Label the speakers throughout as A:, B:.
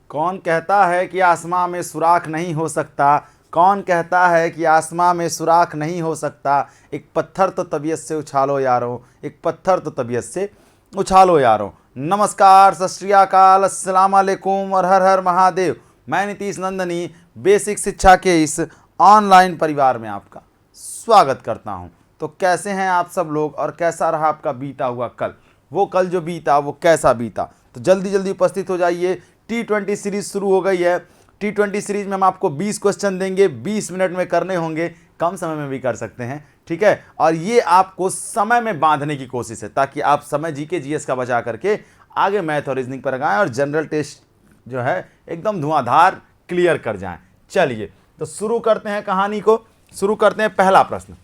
A: कौन कहता है कि आसमां में सुराख नहीं हो सकता? कौन कहता है कि आसमां में सुराख नहीं हो सकता? एक पत्थर तो तबीयत से उछालो यारो, एक पत्थर तो तबीयत से उछालो यारो। नमस्कार, सत श्री अकाल, अस्सलाम वालेकुम और हर हर महादेव। मैं नीतीश नंदनी बेसिक शिक्षा के इस ऑनलाइन परिवार में आपका स्वागत करता हूं। तो कैसे हैं आप सब लोग और कैसा रहा आपका बीता हुआ कल? वो कल जो बीता वो कैसा बीता? तो जल्दी जल्दी उपस्थित हो जाइए। T20 सीरीज शुरू हो गई है। T20 सीरीज में हम आपको 20 क्वेश्चन देंगे, 20 मिनट में करने होंगे, कम समय में भी कर सकते हैं, ठीक है। और ये आपको समय में बांधने की कोशिश है ताकि आप समय जीके जीएस का बचा करके आगे मैथ और रीजनिंग पर लगाएं और जनरल टेस्ट जो है एकदम धुआंधार क्लियर कर जाएं। चलिए तो शुरू करते हैं कहानी को। शुरू करते हैं पहला प्रश्न।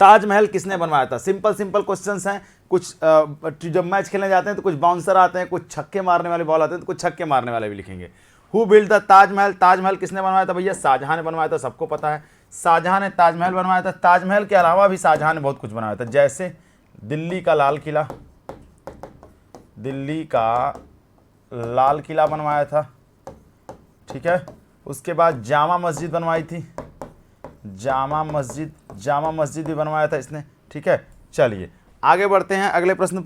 A: ताजमहल किसने बनवाया था? सिंपल सिंपल क्वेश्चंस हैं। कुछ जब मैच खेलने जाते हैं तो कुछ बाउंसर आते हैं, कुछ छक्के मारने वाले बॉल आते हैं, तो कुछ छक्के मारने वाले भी लिखेंगे। Who build the Taj Mahal? Taj Mahal किसने बनवाया था भैया? शाहजहां ने बनवाया था, सबको पता है। शाहजहां ने ताजमहल बनवाया था। ताजमहल के अलावा भी शाहजहां ने बहुत कुछ बनवाया था, जैसे दिल्ली का लाल किला, दिल्ली का लाल किला बनवाया था, ठीक है। उसके बाद जामा मस्जिद बनवाई थी, जामा मस्जिद भी बनवाया था इसने, ठीक है। चलिए आगे बढ़ते हैं अगले प्रश्न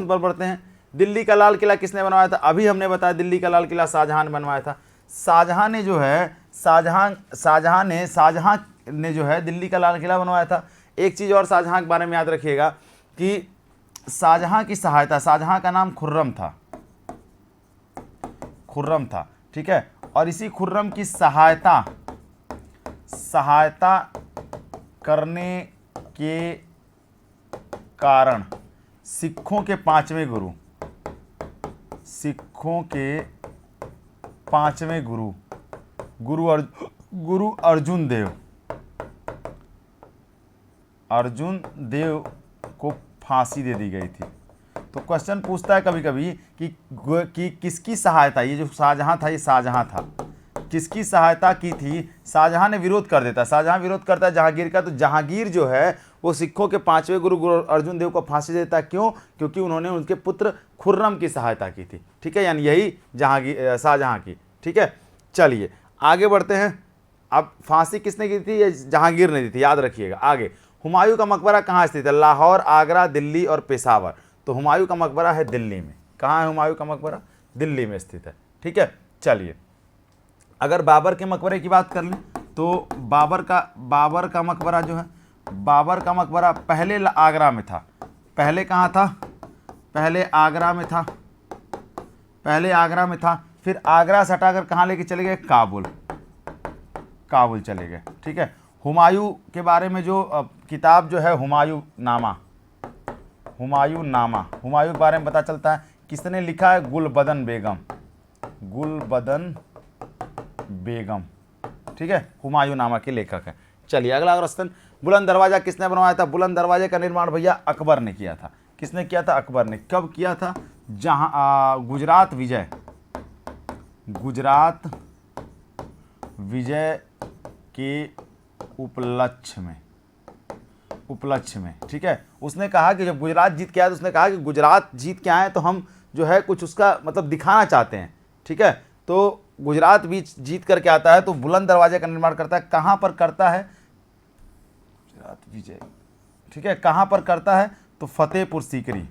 A: पर बढ़ते हैं। दिल्ली का लाल किला किसने बनवाया था? अभी हमने बताया दिल्ली का लाल किला शाहजहां ने बनवाया था। शाहजहां ने जो है दिल्ली का लाल किला बनवाया था। एक चीज़ और शाहजहां के बारे में याद रखिएगा कि शाहजहां की सहायता, शाहजहां का नाम खुर्रम था, ठीक है। और इसी खुर्रम की सहायता करने के कारण सिखों के पांचवें गुरु गुरु अर्जुन देव को फांसी दे दी गई थी। तो क्वेश्चन पूछता है कभी कभी कि किसकी सहायता, ये जो शाहजहां था, ये शाहजहां था, किसकी सहायता की थी? शाहजहां ने विरोध कर देता, शाहजहां विरोध करता है जहांगीर का। तो जहांगीर जो है वो सिखों के पांचवें गुरु अर्जुन देव को फांसी देता। क्यों? क्योंकि उन्होंने उनके पुत्र खुर्रम की सहायता की थी, ठीक है। यानी यही शाहजहां की, ठीक है। चलिए आगे बढ़ते हैं। अब फांसी किसने की थी? ये जहांगीर ने दी थी, याद रखिएगा। आगे, हुमायूं का मकबरा कहाँ स्थित है? लाहौर, आगरा, दिल्ली और पेशावर। तो हुमायूं का मकबरा है दिल्ली में। कहाँ है हुमायूं का मकबरा? दिल्ली में स्थित है, ठीक है। चलिए अगर बाबर के मकबरे की बात कर लें तो बाबर का मकबरा जो है, बाबर का मकबरा पहले आगरा में था। पहले कहाँ था? पहले आगरा में था। फिर आगरा से हटाकर कहाँ लेके चले गए? काबुल चले गए, ठीक है। हुमायूं के बारे में जो किताब जो है हुमायूं नामा, हुमायूं के बारे में पता चलता है। किसने लिखा है? गुलबदन बेगम, ठीक है। हुमायूं नामा के लेखक है। चलिए अगला प्रश्न। बुलंद दरवाजा किसने बनवाया था? बुलंद दरवाजे का निर्माण भैया अकबर ने किया था। किसने किया था? अकबर ने। कब किया था? जहां गुजरात विजय के उपलक्ष्य में, ठीक है। उसने कहा कि जब गुजरात जीत के आया तो उसने कहा कि गुजरात जीत के आए तो हम जो है कुछ उसका मतलब दिखाना चाहते हैं, ठीक है। तो गुजरात भी जीत करके आता है तो बुलंद दरवाजे का निर्माण करता है। कहाँ पर करता है? गुजरात विजय, ठीक है। कहाँ पर करता है? तो फतेहपुर सीकरी।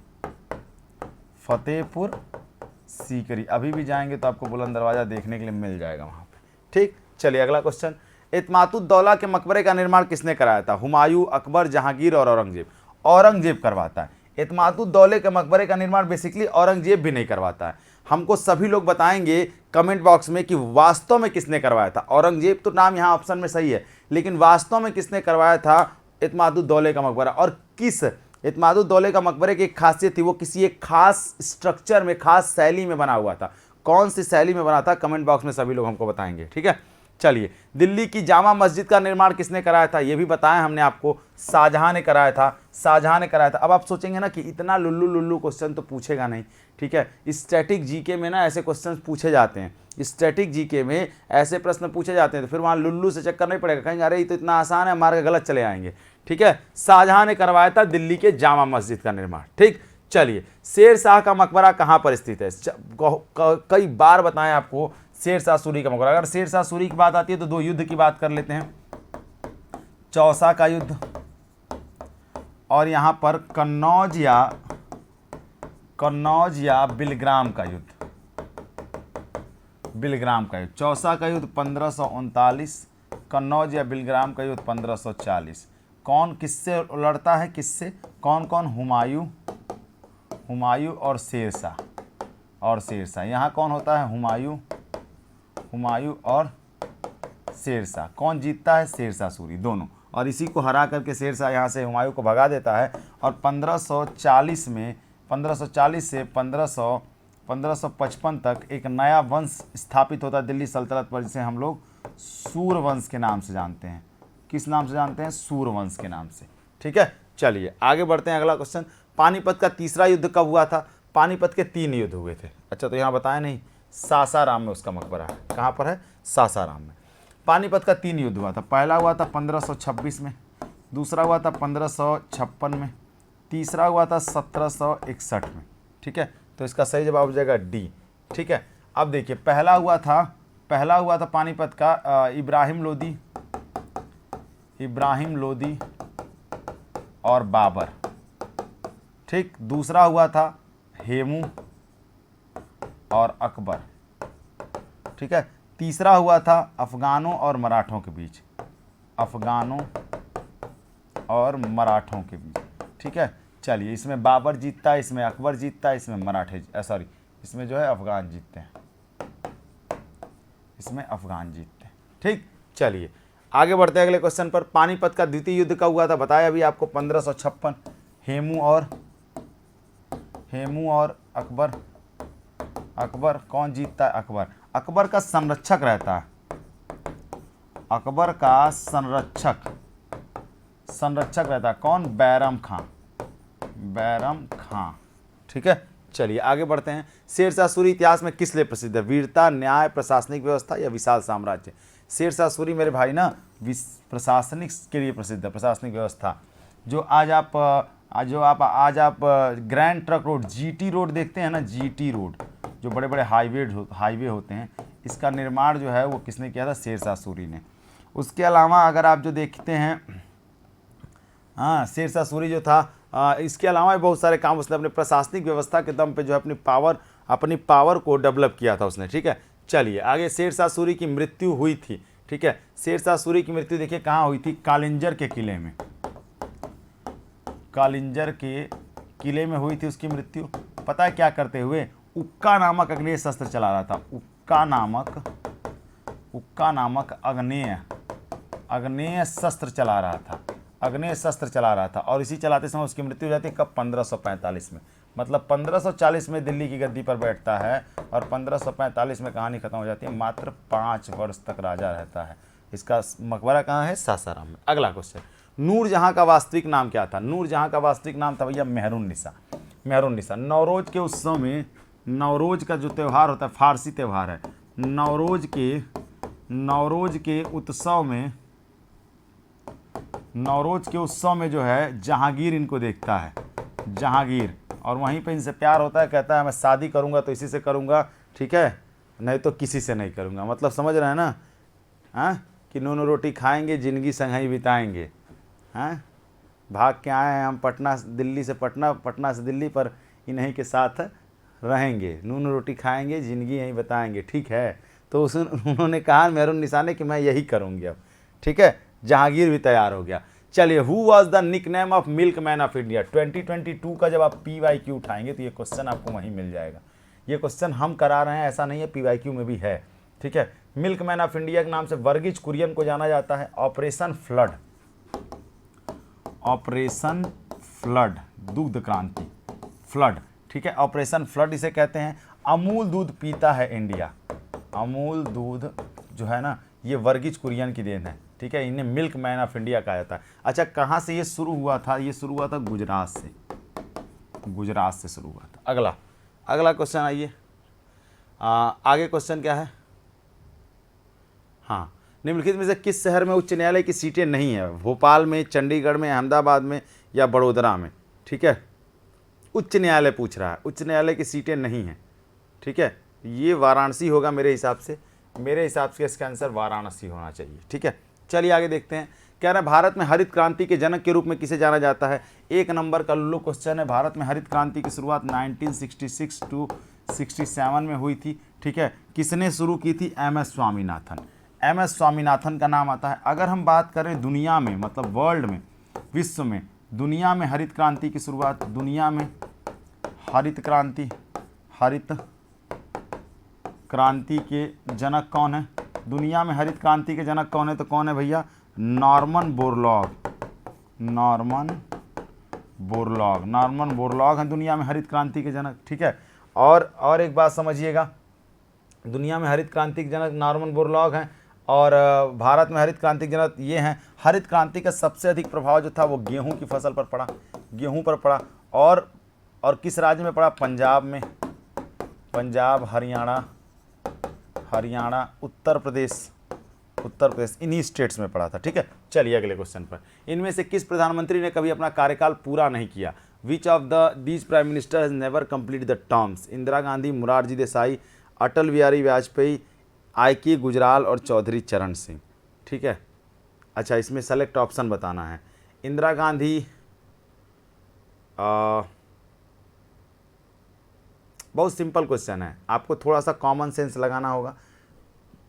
A: अभी भी जाएंगे तो आपको बुलंद दरवाजा देखने के लिए मिल जाएगा वहाँ पे, ठीक। चलिए अगला क्वेश्चन। इत्मादुद्दौला के मकबरे का निर्माण किसने कराया था? हुमायूं, अकबर, जहांगीर और औरंगजेब करवाता है। इत्मादुद्दौले के मकबरे का निर्माण बेसिकली औरंगजेब भी नहीं करवाता है। हमको सभी लोग बताएंगे कमेंट बॉक्स में कि वास्तव में किसने करवाया था। औरंगजेब तो नाम यहाँ ऑप्शन में सही है, लेकिन वास्तव में किसने करवाया था इत्मादुद्दौले का मकबरा? और किस इत्मादुद्दौले का मकबरे की एक खासियत थी, वो किसी एक खास स्ट्रक्चर में, खास शैली में बना हुआ था। कौन सी शैली में बना था? कमेंट बॉक्स में सभी लोग हमको बताएंगे, ठीक है। चलिए दिल्ली की जामा मस्जिद का निर्माण किसने कराया था? ये भी बताया हमने आपको, शाहजहां ने कराया था। अब आप सोचेंगे ना कि इतना लुल्लू क्वेश्चन तो पूछेगा नहीं, ठीक है। स्टैटिक जीके में ना ऐसे क्वेश्चन पूछे जाते हैं, स्टैटिक जीके में ऐसे प्रश्न पूछे जाते हैं, तो फिर वहाँ लुल्लू से चक्कर नहीं पड़ेगा, कहेंगे अरे ये तो इतना आसान है, मार के गलत चले आएंगे, ठीक है। शाहजहां ने करवाया था दिल्ली के जामा मस्जिद का निर्माण, ठीक। चलिए, शेर शाह का मकबरा कहाँ पर स्थित है? कई बार बताएं आपको शेर शाह सूरी का मकबरा। अगर शेर शाह सूरी की बात आती है तो दो युद्ध की बात कर लेते हैं, चौसा का युद्ध और यहाँ पर कन्नौज या बिलग्राम का युद्ध। बिलग्राम का युद्ध, चौसा का युद्ध 1539, कन्नौज या बिलग्राम का युद्ध 1540। कौन किससे लड़ता है, किससे, कौन कौन? हुमायूं और शेर शाह। यहाँ कौन होता है? हुमायूं और शेर शाह। कौन जीतता है? शेर शाह सूरी, दोनों। और इसी को हरा करके शेर शाह यहाँ से हुमायूं को भगा देता है और 1540 से 1555 तक एक नया वंश स्थापित होता है दिल्ली सल्तनत पर, जिसे हम लोग सूरवंश के नाम से जानते हैं। किस नाम से जानते हैं? सूरवंश के नाम से। ठीक है, चलिए आगे बढ़ते हैं। अगला क्वेश्चन, पानीपत का तीसरा युद्ध कब हुआ था? पानीपत के 3 युद्ध हुए थे। अच्छा, तो यहाँ बताया नहीं, सासाराम में उसका मकबरा है। कहाँ पर है? सासाराम में। पानीपत का 3 युद्ध हुआ था। पहला हुआ था 1526 में, दूसरा हुआ था 1556 में, तीसरा हुआ था 1761 में। ठीक है, तो इसका सही जवाब हो जाएगा डी। ठीक है, अब देखिए, पहला हुआ था पानीपत का इब्राहिम लोदी और बाबर। ठीक, दूसरा हुआ था हेमू और अकबर। ठीक है, तीसरा हुआ था अफगानों और मराठों के बीच। ठीक है, चलिए, इसमें बाबर जीतता है, इसमें अकबर जीतता है, इसमें इसमें जो है अफगान जीतते हैं। ठीक, चलिए आगे बढ़ते हैं अगले क्वेश्चन पर। पानीपत का द्वितीय युद्ध कब हुआ था? बताया अभी आपको 1556। हेमू और अकबर कौन जीतता है? अकबर का संरक्षक रहता है। संरक्षक रहता है कौन? बैरम खां। ठीक है, चलिए आगे बढ़ते हैं। शेर शाह सूरी इतिहास में किस लिए प्रसिद्ध है? वीरता, न्याय, प्रशासनिक व्यवस्था या विशाल साम्राज्य? शेर शाह सूरी मेरे भाई ना प्रशासनिक के लिए प्रसिद्ध है। प्रशासनिक व्यवस्था, जो आज आप grand truck road, GT road देखते हैं ना, जीटी रोड, जो बड़े बड़े हाईवे होते हैं, इसका निर्माण जो है वो किसने किया था? शेर शाह सूरी ने। उसके अलावा अगर आप जो देखते हैं, हाँ, शेर शाह सूरी जो था, इसके अलावा भी बहुत सारे काम उसने अपने प्रशासनिक व्यवस्था के दम पे जो है अपनी पावर को डेवलप किया था उसने। ठीक है, चलिए आगे। शेर शाह सूरी की मृत्यु हुई थी। ठीक है, शेर शाह सूरी की मृत्यु देखिए कहाँ हुई थी? कालिंजर के किले में हुई थी उसकी मृत्यु। पता है क्या करते हुए? उक्का नामक अग्नेय शस्त्र चला रहा था। उक्का नामक अग्नेय शस्त्र चला रहा था और इसी चलाते समय उसकी मृत्यु हो जाती है। कब? 1545 में। मतलब 1540 में दिल्ली की गद्दी पर बैठता है और 1545 में कहानी खत्म हो जाती है। मात्र 5 वर्ष तक राजा रहता है। इसका मकबरा कहाँ है? सासाराम में। अगला क्वेश्चन, नूरजहां का वास्तविक नाम क्या था? नूरजहां का वास्तविक नाम था भैया मेहरुन्निसा। नवरोज के उत्सव में, नवरोज का जो त्यौहार होता है, फारसी त्यौहार है, नवरोज के उत्सव में जो है जहांगीर इनको देखता है, और वहीं पे इनसे प्यार होता है। कहता है मैं शादी करूंगा तो इसी से करूंगा, ठीक है, नहीं तो किसी से नहीं करूंगा। मतलब समझ रहे हैं ना, हाँ, कि नून रोटी खाएंगे, जिंदगी संग ही बिताएंगे। हाँ, भाग के आए हैं हम दिल्ली से दिल्ली, पर इन्हीं के साथ रहेंगे, नून रोटी खाएंगे, ज़िंदगी यहीं बताएंगे। ठीक है, तो उन्होंने कहा मेहरुन्निसा ने कि मैं यही करूँगी अब। ठीक है, जहांगीर भी तैयार हो गया। चलिए, who was the nick name of milk man of India? 2022 का जब आप PYQ उठाएंगे तो ये क्वेश्चन आपको वहीं मिल जाएगा। ये क्वेश्चन हम करा रहे हैं, ऐसा नहीं है, PYQ में भी है। ठीक है, मिल्क मैन ऑफ इंडिया के नाम से वर्गीज कुरियन को जाना जाता है। ऑपरेशन फ्लड, दुग्ध क्रांति, फ्लड। ठीक है, ऑपरेशन फ्लड इसे कहते हैं। अमूल दूध पीता है इंडिया। अमूल दूध जो है ना, ये वर्गीज कुरियन की देन है। ठीक है, इन्हें मिल्क मैन ऑफ इंडिया कहा जाता है। अच्छा, कहाँ से ये शुरू हुआ था? ये शुरू हुआ था गुजरात से शुरू हुआ था। अगला क्वेश्चन आइए। आगे क्वेश्चन क्या है? हाँ, निम्नलिखित में से किस शहर में उच्च न्यायालय की सीटें नहीं है? भोपाल में, चंडीगढ़ में, अहमदाबाद में या बड़ोदरा में? ठीक है, उच्च न्यायालय पूछ रहा है, उच्च न्यायालय की सीटें नहीं हैं, ठीक है। ये वाराणसी होगा मेरे हिसाब से इसका आंसर वाराणसी होना चाहिए, ठीक है। चलिए आगे देखते हैं। कह रहा है भारत में हरित क्रांति के जनक के रूप में किसे जाना जाता है। 1 नंबर का लुल्लू क्वेश्चन है। भारत में हरित क्रांति की शुरुआत 1966 टू 67 में हुई थी, ठीक है। किसने शुरू की थी? MS स्वामीनाथन। MS स्वामीनाथन का नाम आता है। अगर हम बात करें दुनिया में, मतलब वर्ल्ड में, विश्व में, दुनिया में हरित क्रांति की शुरुआत, दुनिया में हरित क्रांति के जनक कौन है? दुनिया में हरित क्रांति के जनक कौन है? तो कौन है भैया? नॉर्मन बोरलॉग हैं दुनिया में हरित क्रांति के जनक, ठीक है। और एक बात समझिएगा, दुनिया में हरित क्रांति के जनक नॉर्मन बोरलॉग हैं, और भारत में हरित क्रांति के जनक ये हैं। हरित क्रांति का सबसे अधिक प्रभाव जो था वो गेहूं की फसल पर पड़ा, गेहूं पर पड़ा। और किस राज्य में पड़ा? पंजाब में, पंजाब, हरियाणा, उत्तर प्रदेश, इन्हीं स्टेट्स में पड़ा था, ठीक है। चलिए अगले क्वेश्चन पर। इनमें से किस प्रधानमंत्री ने कभी अपना कार्यकाल पूरा नहीं किया? Which of these prime minister has never complete the terms? Indira Gandhi, Morarji Desai, Atal Bihari Vajpayee, IK Gujral और चौधरी चरण सिंह, ठीक है। अच्छा, इसमें सेलेक्ट ऑप्शन बताना है। इंदिरा गांधी, बहुत सिंपल क्वेश्चन है, आपको थोड़ा सा कॉमन सेंस लगाना होगा।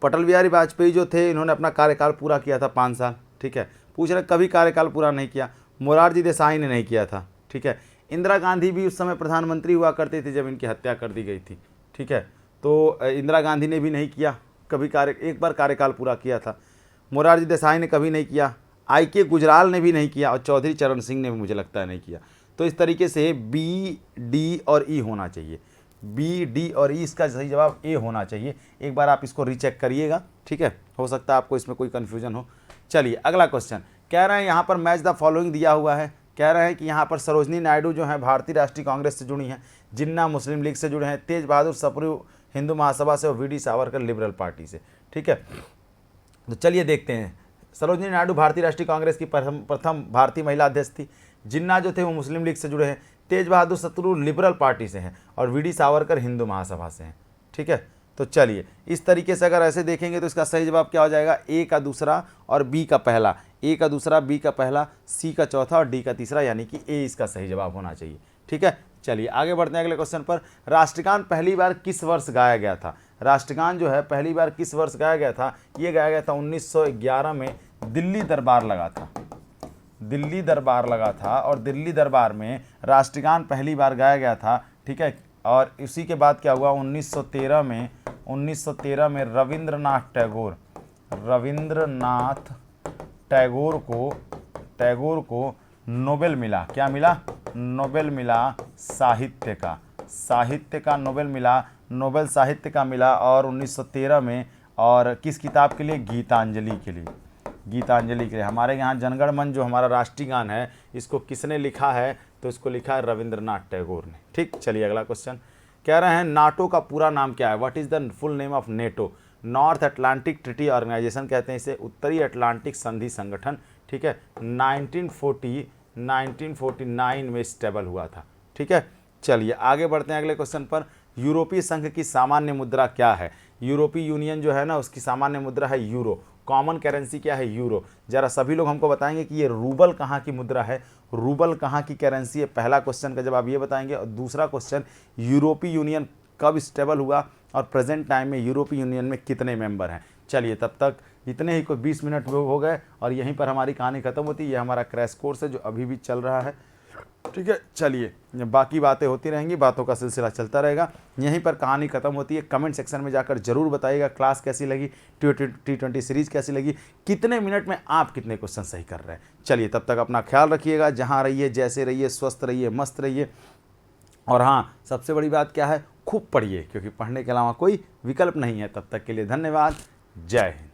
A: अटल बिहारी वाजपेयी जो थे, इन्होंने अपना कार्यकाल पूरा किया था 5 साल, ठीक है। पूछ रहे कभी कार्यकाल पूरा नहीं किया। मोरारजी देसाई ने नहीं किया था, ठीक है। इंदिरा गांधी भी उस समय प्रधानमंत्री हुआ करती थी जब इनकी हत्या कर दी गई थी, ठीक है। तो इंदिरा गांधी ने भी नहीं किया कभी एक बार कार्यकाल पूरा किया था। मोरारजी देसाई ने कभी नहीं किया, IK गुजराल ने भी नहीं किया, और चौधरी चरण सिंह ने भी मुझे लगता है नहीं किया। तो इस तरीके से B, D और E होना चाहिए। B, D और E, इसका सही जवाब A होना चाहिए। एक बार आप इसको रीचेक करिएगा, ठीक है। हो सकता है आपको इसमें कोई कन्फ्यूजन हो। चलिए अगला क्वेश्चन। कह रहे हैं यहाँ पर मैच द फॉलोइंग दिया हुआ है। कह रहे हैं कि यहाँ पर सरोजनी नायडू जो है भारतीय राष्ट्रीय कांग्रेस से जुड़ी हैं, जिन्ना मुस्लिम लीग से जुड़े हैं, तेज बहादुर सप्रू हिंदू महासभा से, और VD सावरकर लिबरल पार्टी से, ठीक है। तो चलिए देखते हैं। सरोजनी नायडू भारतीय राष्ट्रीय कांग्रेस की प्रथम भारतीय महिला अध्यक्ष थी। जिन्ना जो थे वो मुस्लिम लीग से जुड़े हैं, तेज बहादुर सप्रू लिबरल पार्टी से हैं, और VD सावरकर हिंदू महासभा से हैं, ठीक है। तो चलिए इस तरीके से अगर ऐसे देखेंगे तो इसका सही जवाब क्या हो जाएगा? A का दूसरा और B का पहला, A का दूसरा, B का पहला, C का चौथा और D का तीसरा, यानी कि A इसका सही जवाब होना चाहिए, ठीक है। चलिए आगे बढ़ते हैं अगले क्वेश्चन पर। राष्ट्रगान पहली बार किस वर्ष गाया गया था? राष्ट्रगान जो है पहली बार किस वर्ष गाया गया था? ये गाया गया था 1911 में। दिल्ली दरबार लगा था, और दिल्ली दरबार में राष्ट्रगान पहली बार गाया गया था, ठीक है। और इसी के बाद क्या हुआ? 1913 में रविंद्रनाथ टैगोर को नोबेल मिला। क्या मिला? नोबेल मिला साहित्य का नोबेल मिला, नोबेल साहित्य का मिला। और 1913 में, और किस किताब के लिए? गीतांजलि के लिए। हमारे यहाँ जनगण मन जो हमारा राष्ट्रीय गान है, इसको किसने लिखा है? तो इसको लिखा है रविंद्रनाथ टैगोर ने, ठीक। चलिए अगला क्वेश्चन। कह रहे हैं नाटो का पूरा नाम क्या है? What is the full name of NATO? North Atlantic Treaty Organization कहते हैं इसे, उत्तरी अटलांटिक संधि संगठन, ठीक है। 1949 में स्टेबल हुआ था, ठीक है। चलिए आगे बढ़ते हैं अगले क्वेश्चन पर। यूरोपीय संघ की सामान्य मुद्रा क्या है? यूरोपीय यूनियन जो है ना, उसकी सामान्य मुद्रा है यूरो। कॉमन करेंसी क्या है? यूरो। जरा सभी लोग हमको बताएंगे कि ये रूबल कहाँ की मुद्रा है, रूबल कहाँ की करेंसी है? पहला क्वेश्चन का जवाब ये बताएंगे। और दूसरा क्वेश्चन, यूरोपीय यूनियन कब स्टेबल हुआ, और प्रेजेंट टाइम में यूरोपीय यूनियन में कितने मेंबर हैं? चलिए तब तक इतने ही, कोई 20 मिनट हो गए और यहीं पर हमारी कहानी खत्म होती है। ये हमारा क्रैश कोर्स है जो अभी भी चल रहा है, ठीक है। चलिए बाकी बातें होती रहेंगी, बातों का सिलसिला चलता रहेगा, यहीं पर कहानी खत्म होती है। कमेंट सेक्शन में जाकर जरूर बताइएगा क्लास कैसी लगी, T20 सीरीज़ कैसी लगी, कितने मिनट में आप कितने क्वेश्चन सही कर रहे हैं। चलिए तब तक अपना ख्याल रखिएगा, जहाँ रहिए, जैसे रहिए, स्वस्थ रहिए, मस्त रहिए। और हाँ, सबसे बड़ी बात क्या है? खूब पढ़िए, क्योंकि पढ़ने के अलावा कोई विकल्प नहीं है। तब तक के लिए धन्यवाद। जय हिंद।